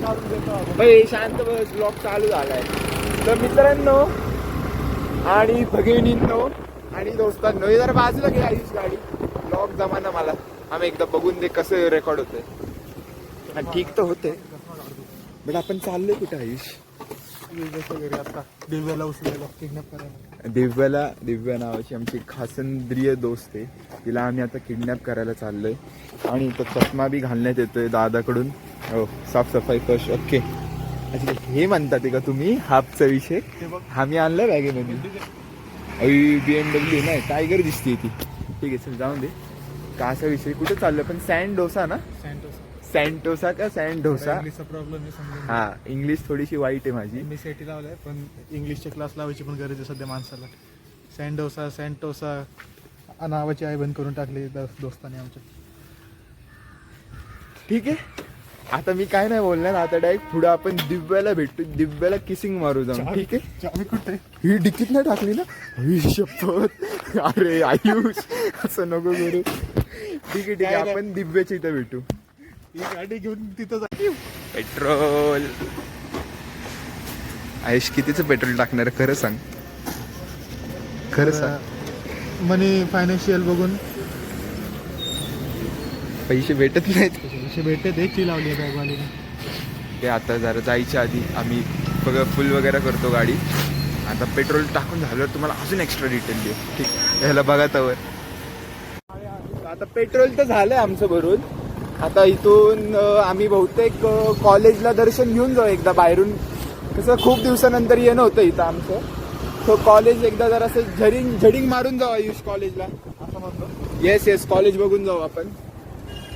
शांत बस, ब्लॉग चालू झालाय. तर मित्रांनो आणि भगिनींनो आणि दोस्तांनो, हे जरा बाजूला घे आयुष गाडी. ब्लॉग जमाना मला, आम्ही एकदा बघून दे कसं रेकॉर्ड होतंय. ठीक तर होते बट आपण चाललोय कुठे आयुष? आता दिव्याला उचलायला किडनॅप करायला. दिव्या नावाची आमची खासंद्रीय दोस्त आहे, तिला आम्ही आता किडनॅप करायला चाललोय. आणि तो चष्मा बी घालण्यात येतोय दादाकडून. हो, साफसफाई फर्स्ट. ओके, अच्छा हे म्हणतात का तुम्ही हाफचा विषय? आम्ही आणलाय बॅगेमध्ये. BMW नाही, टायगर दिसते ती. ठीक आहे, चल जाऊन दे. का असा विषय कुठे चाललं पण? सँड डोसा ना? सँटोसा का सँड डोसा? प्रॉब्लेम आहे. हा, इंग्लिश थोडीशी वाईट आहे माझी. मी सेटी लावलाय पण इंग्लिशचे क्लास लावायची पण गरज आहे सध्या माणसाला. सँटोसा नावाची आई बंद करून टाकली दोस्ताने आमच्या. ठीक आहे, आता मी काय नाही बोलणार. आता डायरेक्ट पुढे आपण दिव्याला भेटू, दिव्याला किसिंग मारू जाऊ. ठीक आहे, आम्ही कुठे ही डिकीट नाही टाकली ना? शपथ. अरे आयुष, असं नको करू. ठीक आहे, आपण दिव्याच्या इथं भेटू. ही गाडी घेऊन तिथं पेट्रोल. आयुष कितीचं पेट्रोल टाकणार खरं सांग? खरं सांग. मनी फायनान्शियल बघून पैसे भेटत नाहीत. पैसे भेटते ची लावली आहे बॅगवालीने. ते आता जरा जायच्या आधी आम्ही सगळं फुल वगैरे करतो गाडी. आता पेट्रोल टाकून झाल्यावर तुम्हाला अजून एक्स्ट्रा डिटेल देऊ. ठीक, ह्याला बघा तवर. आता पेट्रोल तर झालंय आमचं भरून. आता इथून आम्ही बहुतेक कॉलेजला दर्शन घेऊन जाऊ एकदा बाहेरून. कसं खूप दिवसानंतर येणं होतं इथं आमचं. तो कॉलेज एकदा जरा असं झडिंग मारून जाऊ आयुष कॉलेजला. असं म्हणतो. येस, कॉलेज बघून जाऊ आपण.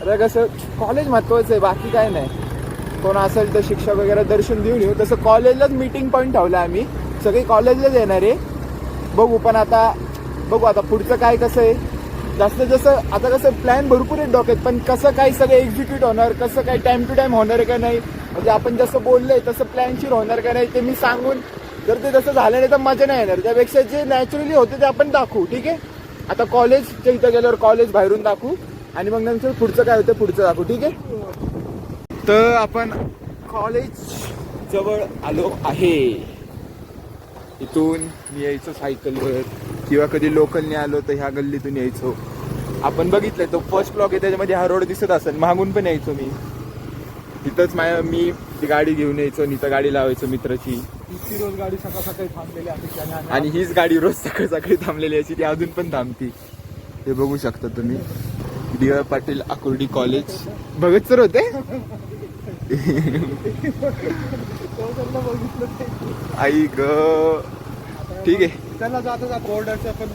आता कसं कॉलेज महत्वाचं आहे, बाकी काय नाही. कोण असेल तर शिक्षक वगैरे दर्शन देऊन येऊ. तसं कॉलेजलाच मीटिंग पॉईंट ठेवला आम्ही. सगळे कॉलेजलाच येणार आहे. बघू, पण आता बघू आता पुढचं काय कसं आहे. जास्त जसं आता कसं प्लॅन भरपूर आहेत डोक्यात, पण कसं काय सगळं एक्झिक्यूट होणार, कसं काय टाइम टू टाइम होणार आहे का नाही, म्हणजे आपण जसं बोललंय तसं प्लॅनशीर होणार का नाही ते मी सांगून, जर ते तसं झालं नाही तर मजा नाही येणार. त्यापेक्षा जे नॅचरली होते ते आपण दाखवू. ठीक आहे, आता कॉलेजच्या इथं गेल्यावर कॉलेज बाहेरून दाखवू आणि मग नंतर पुढचं काय होतं पुढचं दाखवू. ठीक आहे, तर आपण कॉलेज जवळ आलो आहे. इथून मी यायचो सायकलवर किंवा कधी लोकलने आलो तर ह्या गल्लीतून यायचो. आपण बघितलंय तो फर्स्ट ब्लॉक आहे त्याच्यामध्ये हा रोड दिसत असेल. मागून पण यायचो मी. तिथंच मी ती गाडी घेऊन यायचो, इथं गाडी लावायचो मित्राची. ती रोज गाडी सकाळ सकाळी थांबलेली आहे आणि हीच गाडी रोज सकाळी सकाळी थांबलेली याची, ती अजून पण थांबती. हे बघू शकता तुम्ही. डी.वाय. पाटील आकुर्डी कॉलेज बघत सर होते. आई ग. ठीक आहे, त्याला जाता बोर्डाचं पण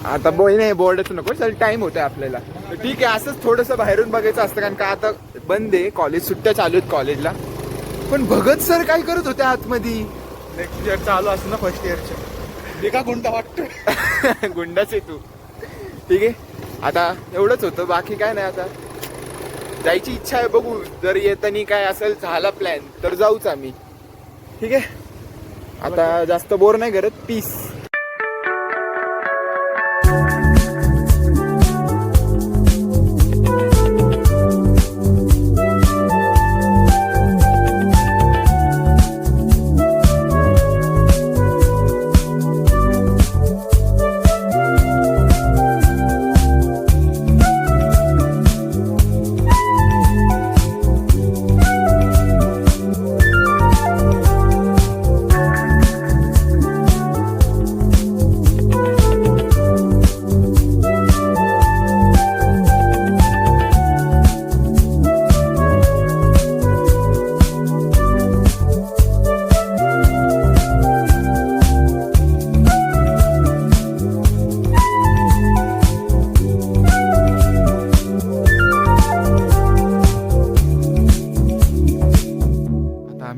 आता नाही बोर्डाचं नको, चल टाइम होतोय आपल्याला. ठीक आहे, असंच थोडंसं बाहेरून बघायचं असतं कारण का आता बंद आहे कॉलेज, सुट्ट्या चालू आहेत कॉलेजला. पण भगत सर काय करत होते आतमध्ये? नेक्स्ट इयर चालू असतं ना फर्स्ट इयरच्या. ते का गुंडा वाटतं? गुंडाच आहे तू. ठीक आहे, आता एवढंच होतं, बाकी काय नाही. आता जायची इच्छा आहे, बघू जर येतानी काय असेल झाला प्लॅन तर जाऊच आम्ही. ठीक आहे, आता जास्त बोर नाही करत. पीस.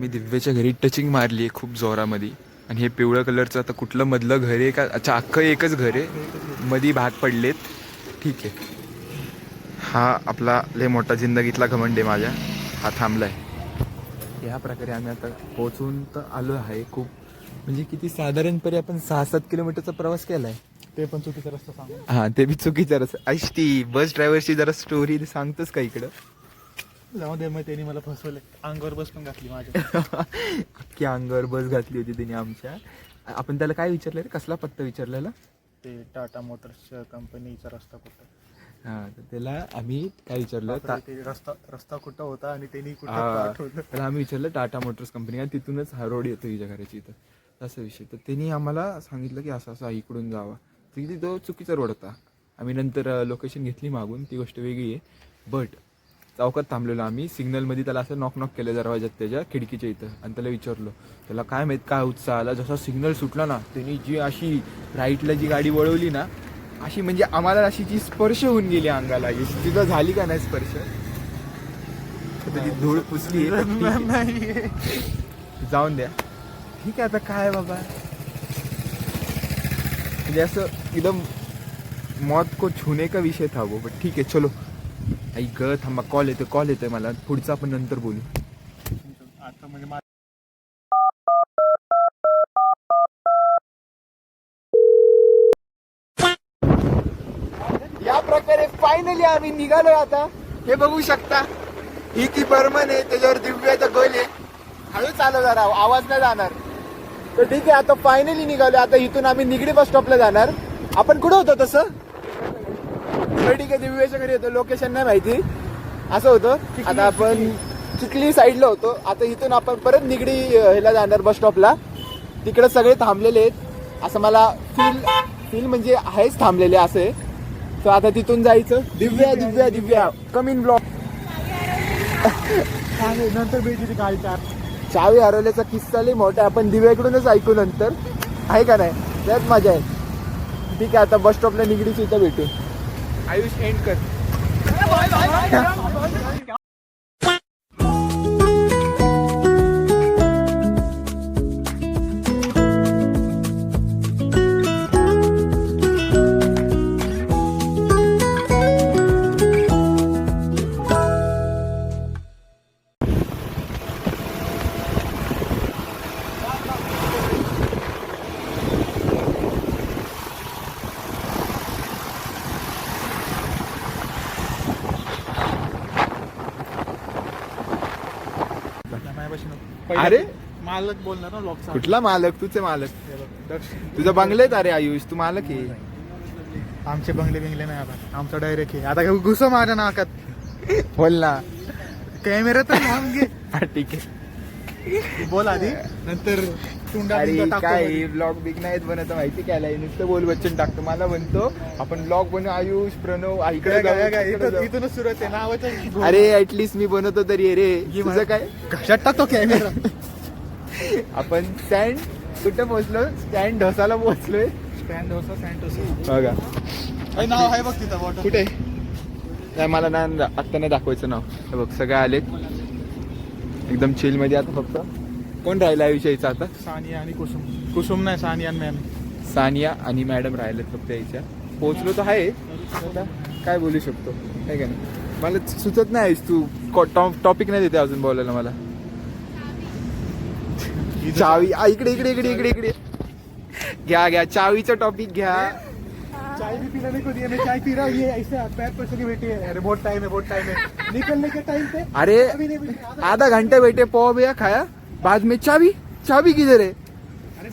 दिव्याच्या घरी टचिंग मारली आहे खूप जोरामध्ये. आणि हे पिवळ्या कलरचं आता कुठलं मधलं घर आहे का? अच्छा, अख्खं एकच घर आहे, मधी भाग पडलेत. ठीक आहे, हा आपला लय मोठा जिंदगीतला घमंड आहे माझ्या. हा थांबलाय. ह्या प्रकारे आम्ही आता पोहोचून तर आलो आहे. खूप म्हणजे किती साधारणपणे आपण 6-7 किलोमीटरचा प्रवास केलाय. ते पण चुकीचा रस्ता सांगू. हा, ते बी चुकीचा रस्ता. ती बस ड्रायव्हरची जरा स्टोरी सांगतोस का इकडं? जाऊ दे, मग त्यांनी मला फसवले, अंगावर बस पण घातली माझ्या. अख्खी अंगावर बस घातली होती त्यांनी आमच्या. आपण त्याला काय विचारलं रे, कसला पत्ता विचारलेला? ते टाटा मोटर्सच्या कंपनीचा रस्ता कुठं. हा, तर त्याला आम्ही काय विचारलं, ते रस्ता कुठं होता आणि त्यांनी कुठं हा, पाठवलं. त्याला आम्ही विचारलं टाटा मोटर्स कंपनी आणि तिथूनच हा रोड येतो हिच्या घराची इथं, असा विषय. तर त्यांनी आम्हाला सांगितलं की असं असं इकडून जावा. तिथे तो चुकीचा रोड होता. आम्ही नंतर लोकेशन घेतली मागून, ती गोष्ट वेगळी आहे. बट चौकात थांबलेलो आम्ही, सिग्नलमध्ये त्याला असं नॉक नॉक केलं दरवाजात त्याच्या खिडकीच्या इथं, आणि त्याला विचारलो. त्याला काय माहीत काय उत्साह आला, जसा सिग्नल सुटला ना त्यांनी जी अशी राईटला जी गाडी वळवली ना, अशी म्हणजे आम्हाला अशी जी स्पर्श होऊन गेली अंगाला. तिथं झाली का नाही स्पर्श? त्याची धूळ पुसली जाऊन द्या. ठीक आहे, आता काय बाबा, म्हणजे असं एकदम मौत को छूने का विषय था वो. बट ठीक आहे, चलो. ऐक थांबा, कॉल येतोय मला, पुढचं आपण नंतर बोलू. आता म्हणजे या प्रकारे फायनली आम्ही निघालोय आता. हे बघू शकता, ही ती बर्मन आहे, त्याच्यावर दिव्याचा गोल आहे. हळू चालू जरा, आवाज नाही जाणार. तर ठीक आहे, आता फायनली निघालो. आता इथून आम्ही निगडी बस स्टॉपला जाणार. आपण कुठं होतो तसं? ठीक आहे, दिव्याच्या घरी होतो, लोकेशन नाही माहिती. असं होतं. आता आपण चिखली साईडला होतो. आता इथून आपण परत निगडी ह्याला जाणार बस स्टॉपला. तिकडे सगळे थांबलेले आहेत असं मला फील म्हणजे आहेच थांबलेले असे. तर आता तिथून जायचं. दिव्या कम इन ब्लॉक. नंतर भेटली गाडी चार. चावी हरवल्याचा किस्सा लई मोठा आहे. आपण दिव्याकडूनच ऐकू नंतर, आहे का नाही? त्यात मजा आहे. ठीक आहे, आता बस स्टॉपला निगडीच इथं भेटू. आयुष एंड कर. अरे मालक बोलणार ना लॉकचा. कुठला मालक? तुझे मालक. तुझं बंगलेत. अरे आयुष, तू मालक आहे. आमचे बंगले नाही आता, आमचा डायरेक्ट आहे. आता घुस माझ्या नाकात. बोल ना. कॅमेरा तर लावून घे. हा, ठीक आहे, बोल आधी, नंतर अरे काय ब्लॉग बिग नाहीत बनत माहिती काय? नुसतं बोल बच्चन टाकतो. मला म्हणतो आपण ब्लॉग बनवू. आयुष प्रणव इकडे इथूनच सुरुवात आहे नावाच्या. अरे ऍटलीस्ट मी बनवतो तरी रे. तुझं काय? कशात टाकतो कॅमेरा? आपण स्टँड कुठे पोहोचलो? स्टँड ढोसाला पोहोचलोय. स्टँड डोसा सँटोसा बघा नाव आहे बघ तिथं बॉटल. कुठे? नाही, मला ना आत्ता नाही दाखवायचं नाव. हे बघ सगळे आलेत एकदम चिल मध्ये. आता फक्त कोण राहिला विषयीचा आता? सानिया आणि कुसुम नाही, सानिया मॅम. सानिया आणि मॅडम राहिलेत फक्त यायच्या. पोहोचलो तर आहे, आता काय बोलू शकतो, आहे का नाही? मला सुचत नाही. तू टॉपिक नाही देते अजून बोलायला मला. चावी इकडे इकडे इकडे इकडे इकडे घ्या चावीचा टॉपिक घ्या. चाय भी पीना नहीं को दिया, मैं चाय पी रहा हूँ, ये ऐसे पैर पर से बैठे हैं. अरे बहुत टाइम है निकलने के टाइम पे. अरे आधा घंटे बैठे, पॉव भैया खाया, बाद में चावी किधर है?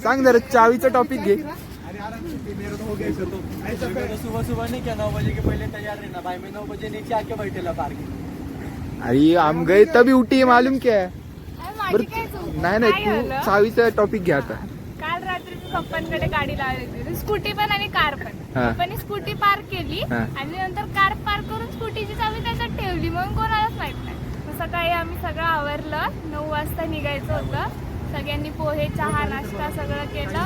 सांग जरा, चावीचा टॉपिक घे. अरे आराम से, मेरा तो हो गया सर. तो ऐसा तो सुबह नहीं क्या 9 बजे के पहले तैयार रहना भाई. मैं 9 बजे नीचे आके बैठेला पार्किंग. अरे हम गए तभी उठी है, मालूम क्या है? माझी काय चूक? नाही काय तू झालं? चावीचा टॉपिक घ्या आता. काल रात्री मी पप्पांकडे गाडी लावली होती, स्कूटी पण आणि कार पण. हा. पप्पांनी स्कूटी पार्क केली हा. आणि नंतर कार पार्क करून स्कूटीची चावी त्याच्यात ठेवली, म्हणून कोणालाच माहित नाही. मग सकाळी आम्ही सगळं आवरलं, 9 वाजता निघायचं होतं. सगळ्यांनी पोहे, चहा, नाश्ता सगळं केलं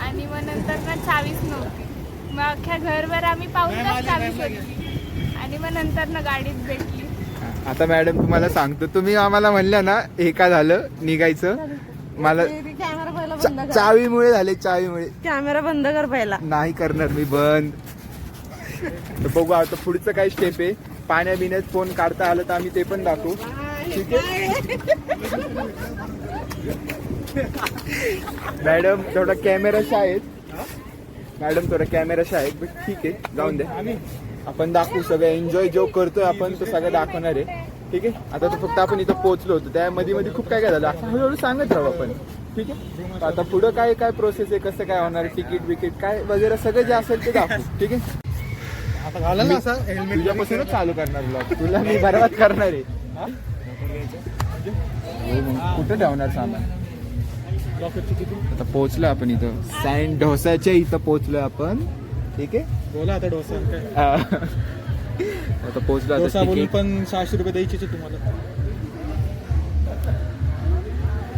आणि मग नंतर ना चावीच नव्हती. मग अख्ख्या घरभर आम्ही पाहून चावी शोधली आणि मग नंतर ना गाडीच भेटली. आता मॅडम तुम्हाला सांगतो, तुम्ही आम्हाला म्हणलं ना हे का झालं निघायचं, मला कॅमेरा पहिला बंद कर. चावीमुळे झाले. चावीमुळे कॅमेरा बंद कर पहिला. नाही करणार मी बंद. तर बघू आता पुढचं काय स्टेप आहे. पाण्या बिण्यात फोन काढता आलं तर आम्ही ते पण दाखवू. ठीक आहे मॅडम, थोडा कॅमेराशा आहेत. मॅडम थोडा कॅमेराशा आहेत, बट ठीक आहे जाऊन द्या. आपण दाखवू सगळं. एन्जॉय जो करतोय आपण तो सगळं दाखवणार आहे. ठीक आहे. आता तर फक्त आपण इथं पोहोचलो होतो, त्या मध्ये मध्ये खूप काय काय झालं, असं हळूहळू सांगत राहू आपण. ठीक आहे. आता पुढं काय काय प्रोसेस आहे, कसं काय होणार, तिकीट विकीट काय वगैरे सगळं जे असेल ते दाखवू. ठीक आहे. आता घाला ना असं हेल्मेट तुझ्यापासूनच चालू करणार ब्लॉग, तुला मी बरबाद करणार आहे. हो, मग कुठं ठेवणार सामान. आता पोहोचलो आपण इथं सँड ढोसाच्या इथं पोहोचलोय आपण. ठीक आहे. बोला आता डोसा काय आता पोहोचलो. डोसा आता बोलून तिकीट पण 600 रुपये द्यायचे तुम्हाला.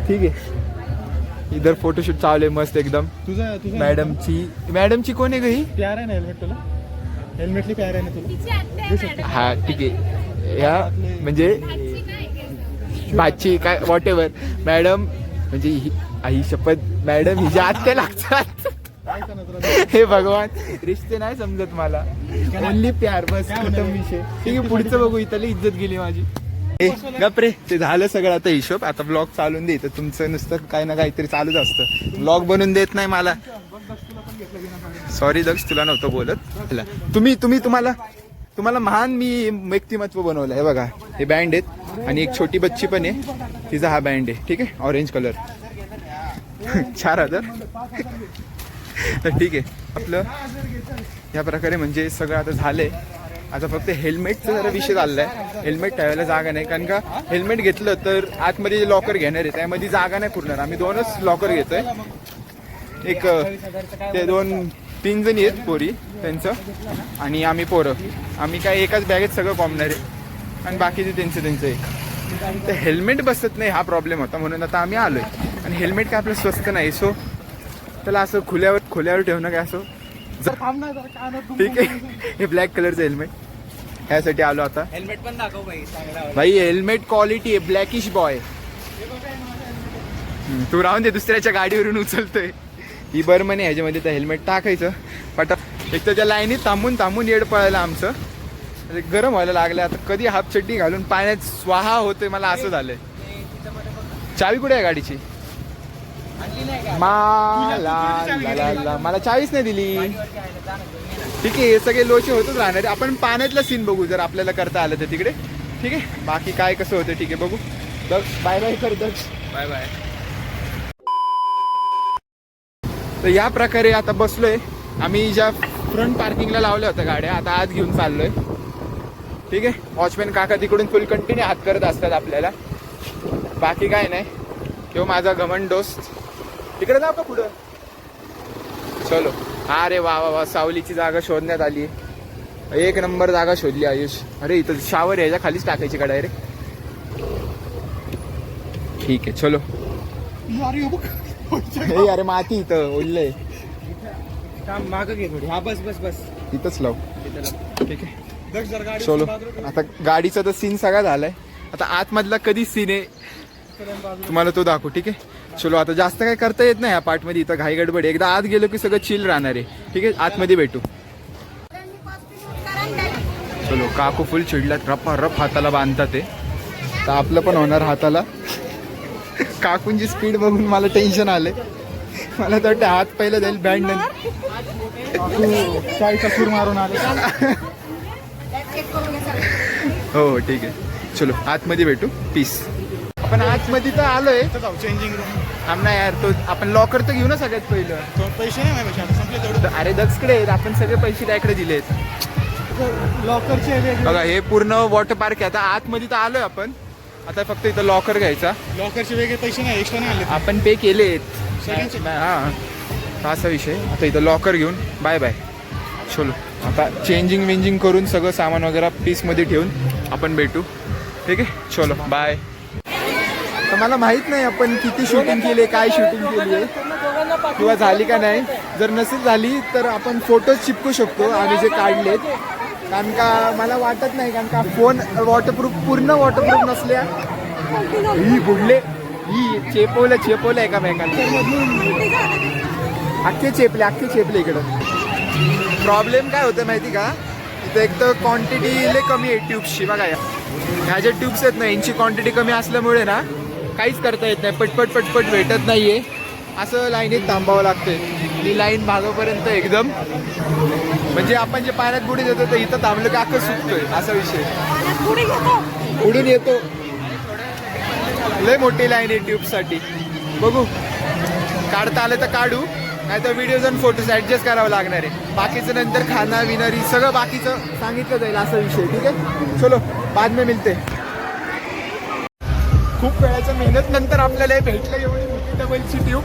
ठीक आहे. इधर फोटोशूट चालू आहे मस्त एकदम. तुझा मॅडमची कोण आहे गई. प्यार आहे ना हेल्मेट तुला, हेल्मेटली प्यार आहे ना तुला. तिची आत्या आहे मॅडम. हा ठीक आहे. या म्हणजे आजची नाही. भाची काय वॉट एव्हर मॅडम, म्हणजे आई शपथ मॅडम हिच्या आत्या लागतात. हे भगवान, रिश्ते नाही समजत मला, ओनली प्यार बस, कुटुंब विषय. ठीक आहे. पुढचं बघू. इथली इज्जत गेली माझी. गप्रे, ते झालं सगळं आता हिशोब. आता ब्लॉग चालून दे. तर तुमचं नुसतं काही ना काहीतरी चालूच असतं. ब्लॉग बनवून देत नाही मला. सॉरी दक्ष, तुला नव्हतं बोलत. तुम्हाला महान मी व्यक्तिमत्व बनवलं आहे. बघा हे बँड आहेत आणि एक छोटी बच्ची पण आहे, तिचा हा बँड आहे. ठीक आहे. Orange colour. 4000. तर ठीक आहे. आपलं या प्रकारे म्हणजे सगळं आता झालंय. आता फक्त हेल्मेटचा जरा विषय चाललाय. हेल्मेट ठेवायला जागा नाही, कारण का हेल्मेट घेतलं तर आतमध्ये जे लॉकर घेणार आहे त्यामध्ये जागा नाही पुरणार. आम्ही 2च लॉकर घेतोय. एक ते 2 3 जणी आहेत पोरी त्यांचं, आणि आम्ही पोरं. आम्ही काय एकाच बॅगेत सगळं कॉमणार आहे, आणि बाकीचे त्यांचं एक. तर हेल्मेट बसत नाही हा प्रॉब्लेम होता, म्हणून आता आम्ही आलोय. आणि हेल्मेट काय आपलं स्वस्त नाही, सो त्याला असं खोल्यावर ठेवणं काय असं. ठीक आहे. हे ब्लॅक कलरचं हेल्मेट ह्यासाठी आलो आता. हेल्मेट पण दाखव भाई, चांगला. भाई हेल्मेट क्वालिटी आहे, ब्लॅकिश बॉय. तू राहून दे, दुसऱ्याच्या गाडीवरून उचलतोय. ही बर्मन आहे, ह्याच्यामध्ये तर हेल्मेट टाकायचं पटाप. एक तर त्या लाईनीत थांबून येड पळायला आमचं. गरम व्हायला लागलं आता. कधी हाफ चड्डी घालून पाण्यात स्वाहा होतोय मला असं झालंय. चावी कुठे आहे गाडीची. मला चावीच नाही दिली. ठीक आहे. सगळे लोचे होतच राहणार. आपण पाण्यातला सीन बघू जर आपल्याला करता आलं तर तिकडे. ठीक आहे. बाकी काय कसं होतं ठीक आहे बघू. दक्ष बाय बाय कर. दक्ष बाय बाय. तर या प्रकारे आता बसलोय आम्ही. ज्या फ्रंट पार्किंगला लावल्या होत्या गाड्या आता आत घेऊन चाललोय. ठीक आहे. वॉचमॅन काका तिकडून फुल कंटिन्यू हात करत असतात आपल्याला. बाकी काय नाही. किंवा माझा घमंड दोस्त. तिकडे जाऊ का पुढं. चलो. अरे वा वा वा, सावलीची जागा शोधण्यात आली. एक नंबर जागा शोधली आयुष. अरे इथं शावर याच्या खालीच टाकायची कडा रे. ठीक आहे. चलो. हे अरे माती इथं ओललंय. मागं घे थोडी. हा बस बस बस. इथंच लाव. ठीक आहे. चलो. आता गाडीचा तर सीन सगळा झालाय. आता आतमधला कधी सीन आहे तुम्हाला तो दाखवू. ठीक आहे. चलो. आता जास्त काय करता येत नाही या पार्टमध्ये. इथं घाई गडबड. एकदा आत गेलो की सगळं चिल राहणार आहे. ठीक आहे. आतमध्ये भेटू. चलो. काकू फुल चिडल्यात. रफ हाताला बांधतात ते. तर आपलं पण होणार हाताला. काकूंची स्पीड बघून मला टेन्शन आलंय. मला तर वाटतं हात पहिलं जाईल बँड. चाळीचा सूर मारून आले. हो ठीक आहे. चलो आतमध्ये भेटू. पीस. आपण आतमध्ये तर आलोय. Changing room. आमना यार तो आपण लॉकर तर घेऊ ना सगळ्यात पहिलं. पैसे नाही माझ्या आता संपले तेवढं. अरे दक्षकडे आहेत. आपण सगळे पैसे त्याकडे दिलेत. लॉकरचे वेगळे. बघा हे पूर्ण वॉटर पार्क आहे. आता आतमध्ये तर आलोय आपण. आता फक्त इथं लॉकर घ्यायचा. लॉकरचे वेगळे पैसे नाही, एक्स्ट्रा नाही आले. आपण पे केलेत. सगळ्यांचे? हा असा विषय. आता इथं लॉकर घेऊन बाय बाय. चलो. आता चेंजिंग करून सगळं सामान वगैरे पीसमध्ये ठेवून आपण भेटू. ठीक आहे. चलो बाय. तर मला माहित नाही आपण किती शूटिंग केली, काय शूटिंग केली आहे किंवा झाली का नाही. जर नसेल झाली तर आपण फोटो चिपकू शकतो आम्ही जे काढलेत. कारण का मला वाटत नाही, कारण का फोन वॉटरप्रूफ पूर्ण वॉटरप्रूफ नसल्या. ही बुडले. ही चेपवलं एका मेकांना. अख्खे चेपले इकडं. प्रॉब्लेम काय होतं माहिती का. इथं एक तर क्वांटिटी लय कमी आहे ट्यूब्सची. बघा ह्या ज्या ट्यूब्स आहेत ना यांची क्वांटिटी कमी असल्यामुळे ना काहीच करता येत नाही. पटपट भेटत नाहीये. असं लाईनीत थांबावं लागतंय. ही लाईन भागापर्यंत एकदम म्हणजे आपण जे पाण्यात बुडी देतो तर इथं थांबलं की अख्खं सुटतोय असा विषय. उडून येतो. लय मोठी लाईन आहे ट्यूब साठी. बघू काढता आलं तर काढू, नाही तर व्हिडिओज आणि फोटोज ऍडजस्ट करावं लागणार आहे. बाकीचं नंतर खाना विनारी सगळं बाकीचं सांगितलं जाईल असा विषय. ठीक आहे, चलो बाद में मिळते. खूप वेळाच्या मेहनत नंतर आपल्याला हे भेटलं एवढी मोठी डबलची ट्यूब.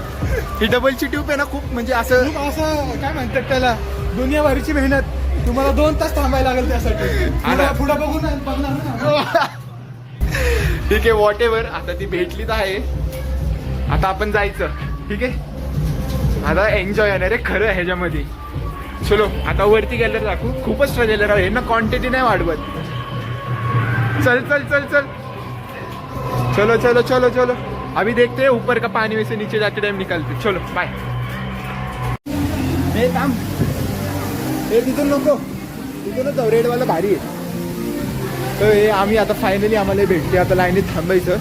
ही डबलची ट्यूब आहे ना खूप म्हणजे असं असं काय म्हणतात त्याला, दुनियाभरची मेहनत. तुम्हाला 2 तास थांबायला लागेल त्यासाठी. पुढे बघून बघणार ना. ठीक आहे, व्हॉट एव्हर. आता ती भेटली तर आहे, आता आपण जायचं. ठीक आहे, आता एन्जॉय येणार आहे खरं ह्याच्यामध्ये. चलो आता वरती गेल्यावर दाखवू. खूपच ट्रेलर आहे ना, क्वांटिटी नाही वाढवत. चल चल चल चल, चलो चलो चलो चलो. अभी देखते हैं ऊपर का पानी में से नीचे जाते टाइम निकलते. चलो बाय. हे थांब, हे तिथून नको, तिथूनच जाऊ. रेडवाला भारी आहे. तर हे आम्ही आता फायनली आम्हाला भेटते. आता लाईनीत थांबायचं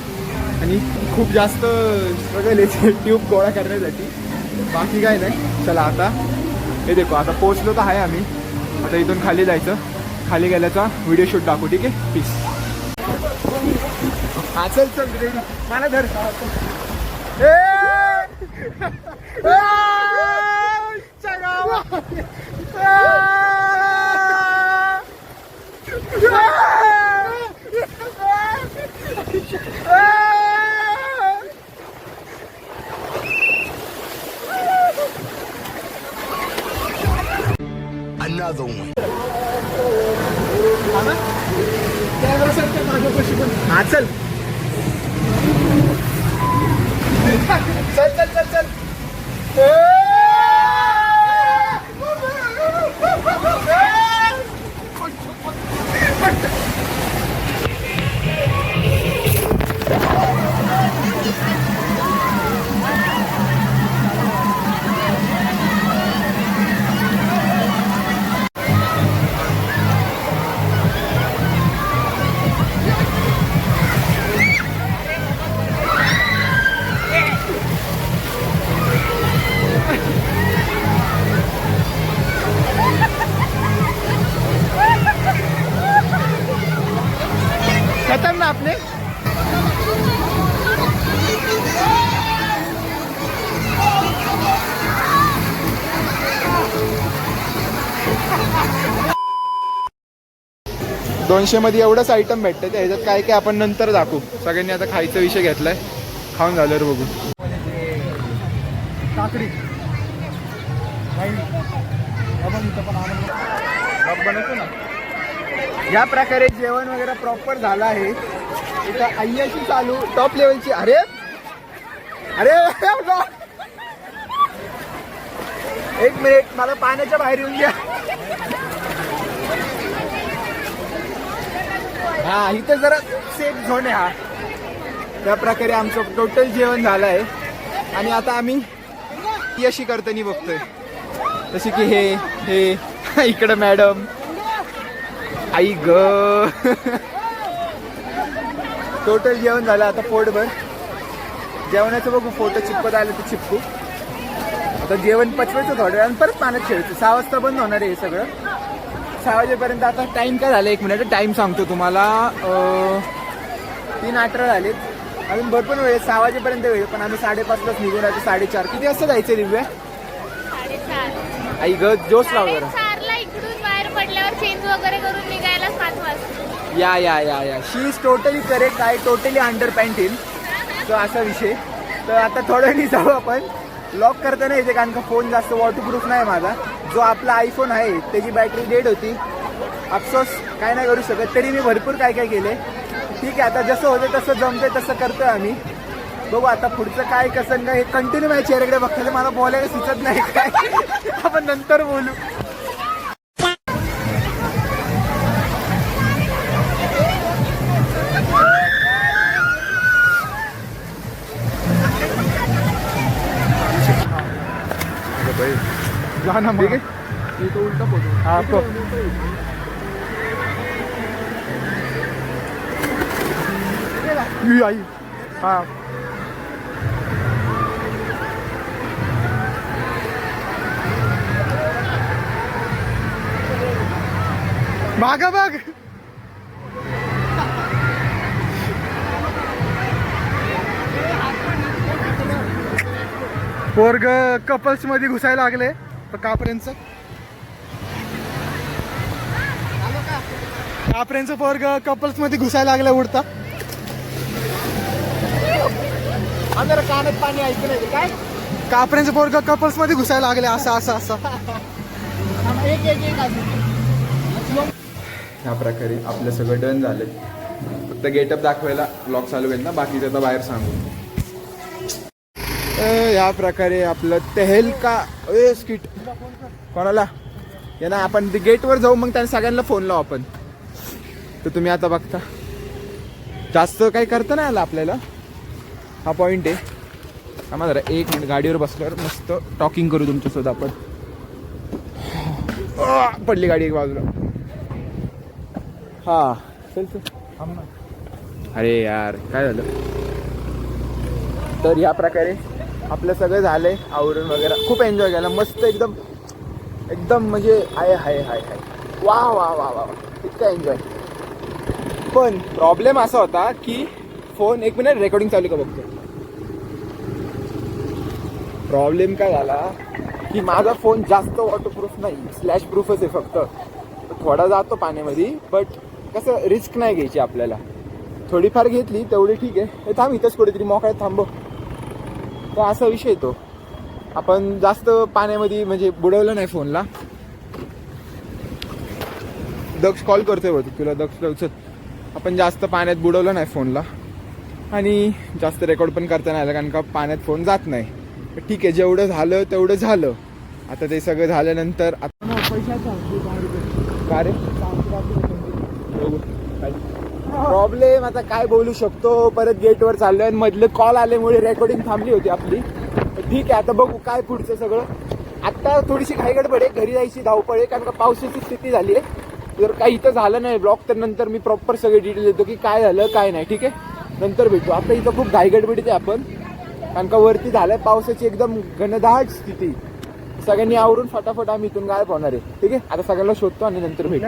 आणि खूप जास्त स्ट्रगल आहे ट्यूब गोळा करण्यासाठी. बाकी काय नाही. चला आता हे देखो, आता पोहोचलो तर आहे आम्ही. आता इथून खाली जायचं. खाली गेल्याचा व्हिडिओ शूट दाखवू. ठीक आहे, पीस. हा चल चल रेडी. मला धर. Another one. हा चल चल चल चल चल. खत्म ना आपने. $200 मध्ये एवढंच आयटम भेटतं. ह्याच्यात काय काय आपण नंतर दाखवू. सगळ्यांनी आता खायचा विषय घेतलाय. खाऊन झाल्यावर बघू. काकडी बनवतो ना. या प्रकारे जेवण वगैरे प्रॉपर झालं आहे. इथं अय्याशी चालू टॉप लेवलची. अरे अरे एक मिनिट, मला पाण्याच्या बाहेर येऊन द्या. हा इथं जरा सेफ झोन आहे हा. त्या प्रकारे आमचं टोटल जेवण झालं आहे. आणि आता आम्ही यशी करताना बघतोय. जसे की हे इकडं मॅडम. आई ग. टोटल जेवण झालं आता पोटभर. जेवणाचं बघू, फोटो चिपकत आलं तर चिपकू. आता जेवण पचवायचं थोड्या वेळानं, परत पाण्यात खेळायचं. 6 वाजता बंद होणार आहे हे सगळं. 6 वाजेपर्यंत. आता टाईम काय झालं, 1 मिनिट टाईम सांगतो तुम्हाला. 3:18 झालेत. अजून भरपूर वेळ आहे. 6 वाजेपर्यंत वेळ, पण आम्ही 5:30लाच निघून राहतो. 4:30. किती वाजता जायचं दिव्या? 4:30. आई ग जोश लाव जरा. 4:30ला इकडून बाहेर पडल्यावर चेंज वगैरे करून निघायला 7 वाजता. Yeah she is totally correct. I totally under pant in. तो असा विषय. तर आता थोड्यानी जाऊ आपण. लॉक करता नाही येते, कारण का फोन जास्त वॉटरप्रूफ नाही माझा. जो आपला आयफोन आहे त्याची बॅटरी डेड होती. अफसोस काय नाही करू शकत. तरी मी भरपूर काय काय केले. ठीक आहे, आता जसं होतं तसं जमतंय तसं करतोय आम्ही. बघू आता पुढचं काय कसं काय. हे कंटिन्यू माझ्या चेहऱ्याकडे बघताना मला बोलायला सुचत नाही काय. आपण नंतर बोलू. जा ना मग. तो उलटा फोटो. हा तो. आई हा मागा बघ. पोरग कपल्स मध्ये घुसायला लागले कापरेंचं पोरग कपल्स मध्ये घुसायला लागले उडता. आम्हाला कानात पाणी ऐकू नाही काय. कापरेंचं पोरग कपल्स मध्ये घुसायला लागले असं. एक ह्या प्रकारे आपलं सगळं डन झालं. फक्त गेटअप दाखवायला ब्लॉग चालू होईल ना, बाकीचं आता बाहेर सांगू. या प्रकारे आपलं तेहलका स्किट कोणाला या ना आपण गेटवर जाऊ, मग त्यांना सगळ्यांना फोन लावू आपण. तर तुम्ही आता बघता जास्त काही करता नाही आलं आपल्याला. हा पॉईंट आहे. आम्हाला जरा 1 मिनिट गाडीवर बसल्यावर मस्त टॉकिंग करू तुमच्यासोबत आपण. पडली गाडी एक बाजूला. हा चल अरे यार काय झालं. तर या प्रकारे आपलं सगळं झालंय आवरून वगैरे. खूप एन्जॉय केला मस्त एकदम म्हणजे हाय वा वा वा वा इतका एन्जॉय. पण प्रॉब्लेम असा होता की फोन 1 मिनिट रेकॉर्डिंग चालू का बघतो. प्रॉब्लेम काय झाला की माझा फोन जास्त वॉटरप्रूफ नाही, स्लॅश प्रूफच आहे फक्त. थोडा जातो पाण्यामध्ये, बट कसं रिस्क नाही घ्यायची आपल्याला. थोडीफार घेतली तेवढी ठीक आहे. हे थांब इथंच कुठेतरी मोकळ्यात थांबव. तर असा विषय तो. आपण जास्त पाण्यामध्ये म्हणजे बुडवलं नाही फोनला. दक्ष कॉल करतोय बघ तुला. दक्ष आपण जास्त पाण्यात बुडवलं नाही फोनला आणि जास्त रेकॉर्ड पण करता नाही आलं कारण का पाण्यात फोन जात नाही. ठीक आहे जेवढं झालं तेवढं झालं. आता ते सगळं झाल्यानंतर प्रॉब्लेम आता काय बोलू शकतो. परत गेटवर चाललोय आणि मधलं कॉल आल्यामुळे रेकॉर्डिंग थांबली होती आपली. ठीक आहे आता बघू काय पुढचं सगळं. आता थोडीशी घाईगडबड आहे, घरी जायची धावपळ आहे कारण का पावसाची स्थिती झाली आहे. जर काही इथं झालं नाही ब्लॉग तर नंतर मी प्रॉपर सगळे डिटेल देतो की काय झालं काय नाही. ठीक आहे नंतर भेटू. आता इथं खूप घाईगडबडीत आहे आपण कारण का वरती झालंय पावसाची एकदम घनदाट स्थिती. सगळ्यांनी आवरून फटाफट आम्ही इथून गायब होणार आहे. ठीक आहे आता सगळ्यांना शोधतो आणि नंतर भेटू.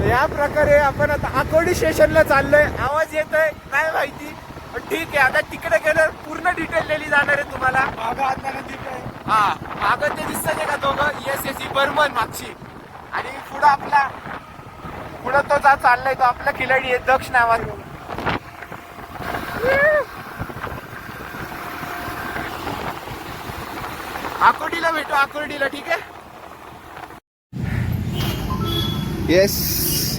या प्रकारे आपण आता आकोडी स्टेशनला चाललोय. आवाज येतोय काय माहिती, पण ठीक आहे. आता तिकडे गेलं पूर्ण डिटेल दिली जाणार आहे तुम्हाला. हा मागं ते दिसतंय का दोघं ESSC बर्मन मागची आणि पुढं तो चाललाय तो आपला खिलाडी आहे दक्ष नावाचा. आकोडीला भेटू आकोडीला. ठीक आहे.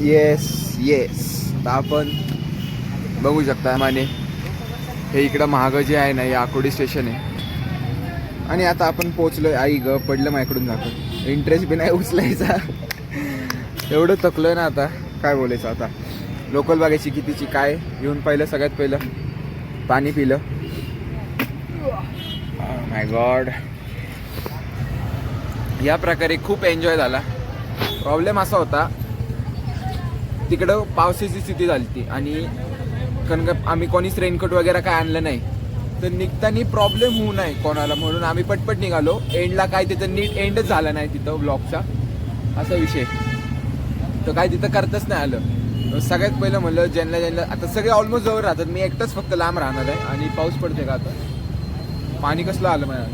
येस आता आपण बघू शकता माने हे इकडं महाग जे आहे ना हे आकोडी स्टेशन आहे. आणि आता आपण पोहोचलोय. आई ग पडलं माझ्याकडून जातं. इंटरेस्ट बी नाही उचलायचा. एवढं थकलोय ना आता काय बोलायचं. आता लोकल बघायची कितीची काय. येऊन पहिलं सगळ्यात पहिलं पाणी पिलं. माय गॉड. या प्रकारे खूप एन्जॉय झाला. प्रॉब्लेम असा होता तिकडं पावसाची स्थिती झाली ती आणि कारण का आम्ही कोणीच रेनकोट वगैरे काय आणलं नाही. तर निघताना प्रॉब्लेम होऊ नये कोणाला म्हणून आम्ही पटपट निघालो. एंडला काय तिथं नीट एंडच झाला नाही तिथं ब्लॉगचा असा विषय. तर काय तिथं करताच नाही आलं. सगळ्यात पहिलं म्हणलं ज्यांना आता सगळे ऑलमोस्ट जवळ राहतात. मी एकटाच फक्त लांब राहणार आहे. आणि पाऊस पडते का आता. पाणी कसलं आलं माझ्या.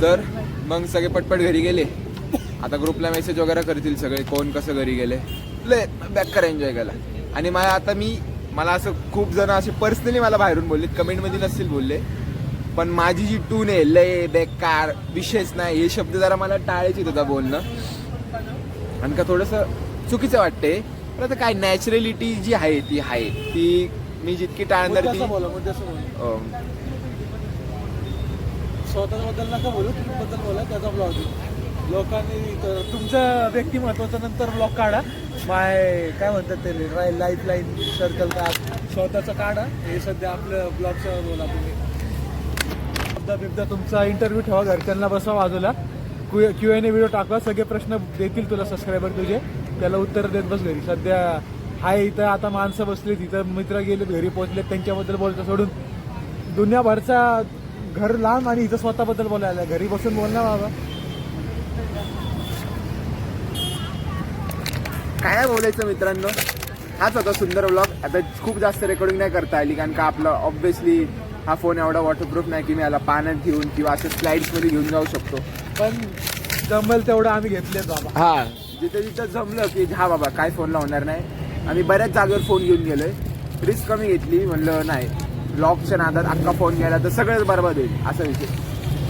तर मग सगळे पटपट घरी गेले. आता ग्रुपला मेसेज वगैरे करतील सगळे कोण कसं घरी गेले. लय बेकार एन्जॉय केला. आणि मला असं खूप जण असे पर्सनली मला बाहेरून बोलले, कमेंटमध्ये नसतील बोलले, पण माझी जी टून आहे लय बेकार विषयच नाही हे शब्द जरा मला टाळायचे होता बोलणं. आणि का थोडंसं चुकीचं वाटते. पण आता काय नॅचरलिटी जी आहे ती मी जितकी टाळणार ती. स्वतःबद्दल नका बोलू, तुमच्याबद्दल बोला. त्याचा ब्लॉग लोकांनी तुमचं व्यक्तिमत्वाचं नंतर ब्लॉग काढा. काय म्हणतात ते लाईफ लाईन सर्कल का स्वतःचं काढा. हे सध्या आपलं ब्लॉगचं बोला तुम्ही. शब्दा तुमचा इंटरव्ह्यू ठेवा. घरच्यांना बसवा बाजूला. Q&A व्हिडिओ टाका. सगळे प्रश्न देतील तुला सबस्क्रायबर तुझे. त्याला उत्तर देत बस घरी. सध्या आहे इथं आता माणसं बसली तिथं, मित्र गेले घरी पोहोचले, त्यांच्याबद्दल बोलतो सोडून दुनियाभरचा घर लांब आणि इथं स्वतःबद्दल बोलायला घरी बसून बोलणार बाबा. काय बोलायचं मित्रांनो, हाच होता सुंदर व्लॉग. आता खूप जास्त रेकॉर्डिंग नाही करता आली कारण का आपला ऑब्व्हियसली हा फोन एवढा वॉटरप्रूफ नाही की मी याला पाण्यात घेऊन किंवा असे स्लाइड्समध्ये घेऊन जाऊ शकतो. पण जमेल तेवढं आम्ही घेतलेच बाबा. हा, जिथे जिथं जमलं की हा बाबा काय फोनला होणार नाही. आम्ही बऱ्याच जागेवर फोन घेऊन गेलोय, रिस्क कमी घेतली, म्हणलं नाही ब्लॉगच्या नादात अख्खा फोन घ्यायला तर सगळंच बरबाद होईल असा विषय.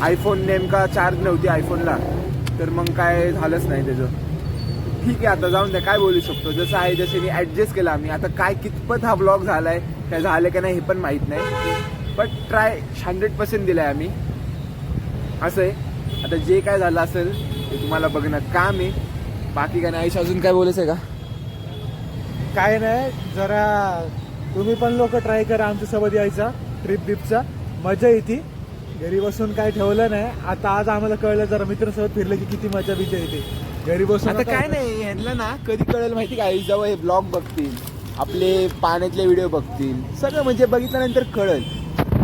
आयफोन नेमका चार्ज नव्हती आयफोनला, तर मग काय झालंच नाही त्याचं. ठीक आहे, आता जाऊन द्या, काय बोलू शकतो. जसं आहे जसे मी ॲडजस्ट केला आम्ही. आता काय कितपत हा ब्लॉग झालाय, काय झालं का नाही हे पण माहीत नाही, बट ट्राय 100% दिलाय आम्ही. असं आहे, आता जे काय झालं असेल ते तुम्हाला बघणं काम आहे. बाकी काय नाही. आयुष अजून काय बोलायचं आहे का? काय नाही, जरा तुम्ही पण लोक ट्राय करा आमच्यासोबत यायचा, ट्रिप बिपचा मजा येते. घरी बसून काय ठेवलं नाही. आता आज आम्हाला कळलं जरा मित्रांसोबत फिरलं की किती मजा बिजा येते घरी बसून. आता काय नाही, ह्यांना ना कधी कळेल माहिती का, जेव्हा हे ब्लॉग बघतील, आपले पाण्यातले व्हिडिओ बघतील, सगळं म्हणजे बघितल्यानंतर कळेल.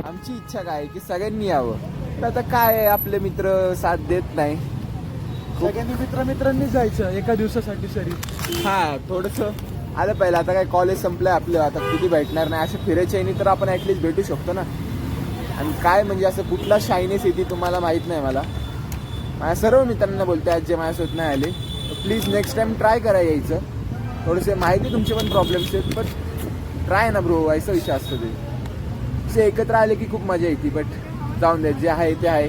आमची इच्छा काय की सगळ्यांनी यावं. तर आता काय आपले मित्र साथ देत नाही. सगळ्यांनी मित्रांनी जायचं एका दिवसासाठी सरी. हा, थोडंसं आलं पाहिजे. आता काय कॉलेज संपलंय आपलं, आता किती भेटणार नाही. असं फिरायचं नाही तर आपण ॲटलिस्ट भेटू शकतो ना. आणि काय म्हणजे असं कुठला शायनेस येते तुम्हाला माहीत नाही. मला माझ्या सर्व मित्रांना बोलते आज जे माझ्यासोबत नाही आले, प्लीज नेक्स्ट टाइम ट्राय करा यायचं. थोडेसे माहिती तुमचे पण प्रॉब्लेम्स आहेत, बट ट्राय ना ब्रो, असा विषय असतो ते. असे एकत्र आले की खूप मजा येते, बट जाऊन द्या, जे आहे ते आहे.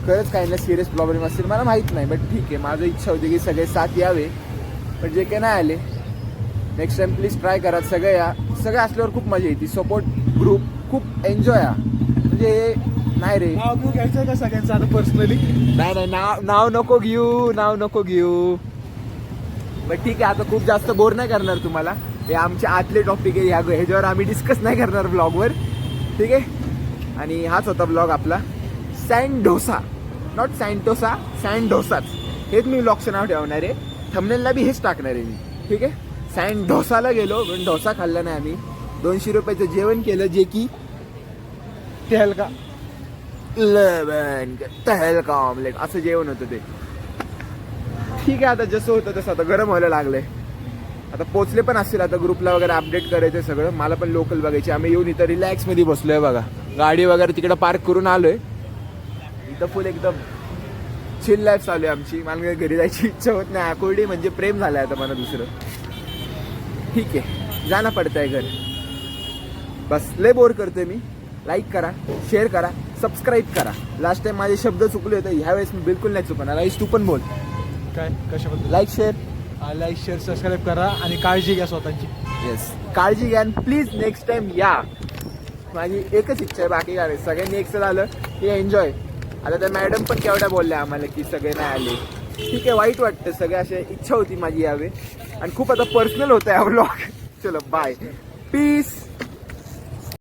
खरंच काही ना सिरियस प्रॉब्लेम असतील मला माहीत नाही, बट ठीक आहे. माझं इच्छा होती की सगळे साथ यावे, पण जे काही नाही आले नेक्स्ट टाइम प्लीज ट्राय करा. सगळे या, सगळे असल्यावर खूप मजा येते. सपोर्ट ग्रुप खूप एन्जॉय आहे. म्हणजे नाही रे, नाव घेऊ घ्यायचं का सगळ्यांचं आता पर्सनली? नाही नाव नको घेऊ. बट ठीक आहे, आता खूप जास्त बोर नाही करणार तुम्हाला. हे आमचे आतले टॉपिक आहे, ह्याच्यावर आम्ही डिस्कस नाही करणार ब्लॉगवर, ठीक आहे. आणि हाच होता ब्लॉग आपला. सँडोसा, नॉट सँटोसा, सँडोसाच. हेच मी ब्लॉगचं नाव ठेवणार आहे. थंबनेलला बी हेच टाकणार आहे मी, ठीक आहे. सँडोसाला गेलो, पण डोसा खाल्ला नाही आम्ही. 200 रुपयाचं जेवण केलं, जे की हलका तहलका ऑमलेट असं जेवण होतं ते. ठीक आहे, आता जसं होतं तसं आता गरम व्हायला लागलंय. आता पोचले पण असतील, आता ग्रुपला वगैरे अपडेट करायचं सगळं. मला पण लोकल बघायचे. आम्ही येऊन इथं रिलॅक्समध्ये बसलोय बघा. गाडी वगैरे तिकडं पार्क करून आलोय. इथं फुल एकदम चिल लाईफ चालू आहे आमची. मला घरी जायची इच्छा होत नाही. आकुर्डी म्हणजे प्रेम झालंय आता मला दुसरं. ठीक आहे, जाणं पडतंय घर. बस लय बोर करतोय मी. लाईक करा, शेअर करा, सबस्क्राईब करा. लास्ट टाइम माझे शब्द चुकले होते, ह्यावेळेस मी बिलकुल नाही चुकणार. आईस तू पण बोल. काय कशाबद्दल? लाईक शेअर, सबस्क्राईब करा आणि काळजी घ्या स्वतःची. येस, काळजी घ्या. प्लीज नेक्स्ट टाइम या. माझी एकच इच्छा आहे, बाकी काय. सगळ्यांनी एकच झालं की एन्जॉय. आता त्या मॅडम पण केवढ्या बोलल्या आम्हाला की सगळे नाही आले. ठीक आहे, वाईट वाटतं. सगळे असे इच्छा होती माझी यावे. आणि खूप आता पर्सनल होतं हा व्लॉग. चलो बाय, पीस.